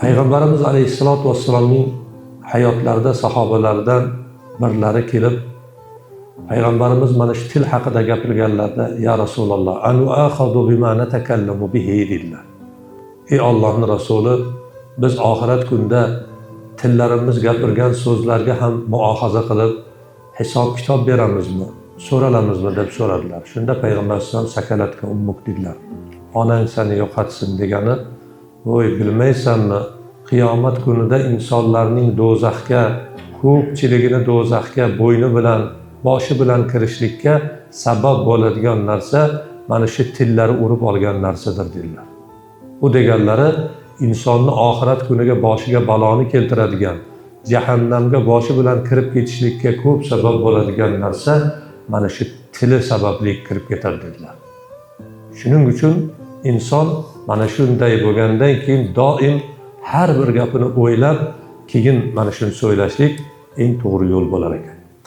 Payg'ambarimiz alayhissalotu vassalomning hayotlarida sahobalaridan birlari kelib, Payg'ambarimiz mana shu til haqida gapirganlarda, ya Rasululloh, anu akhadu bima natakallamu bihi dedilar. Ey Allohning Rasuli, biz oxirat kunida tillarimiz gapirgan so'zlarga ham muohaza qilib, hisob kitob beramizmi, so'ralamizmi deb so'radilar. Shunda Payg'ambar sollallohu alayhi vasallam sakalatka ummuk dedilar. Onang seni yo'qotsin degani, voy bilmaysanmi, qiyomat kunida insonlarning do'zaxga, ko'pchiligini do'zaxga bo'yni bilan, boshi bilan kirishlikka sabab bo'ladigan narsa mana shu tillari urib olgan narsadir dedilar. Bu deganlari insonni oxirat kuniga boshiga baloni keltiradigan, jahannamga boshi bilan kirib ketishlikka ko'p sabab bo'ladigan narsa mana shu tili sababli kirib ketadi dedilar. Shuning uchun inson mana shunday bo'lgandan keyin doim har bir gapini o'ylab, keyin mana shuni so'ylashlik eng to'g'ri yo'l bo'lar ekan.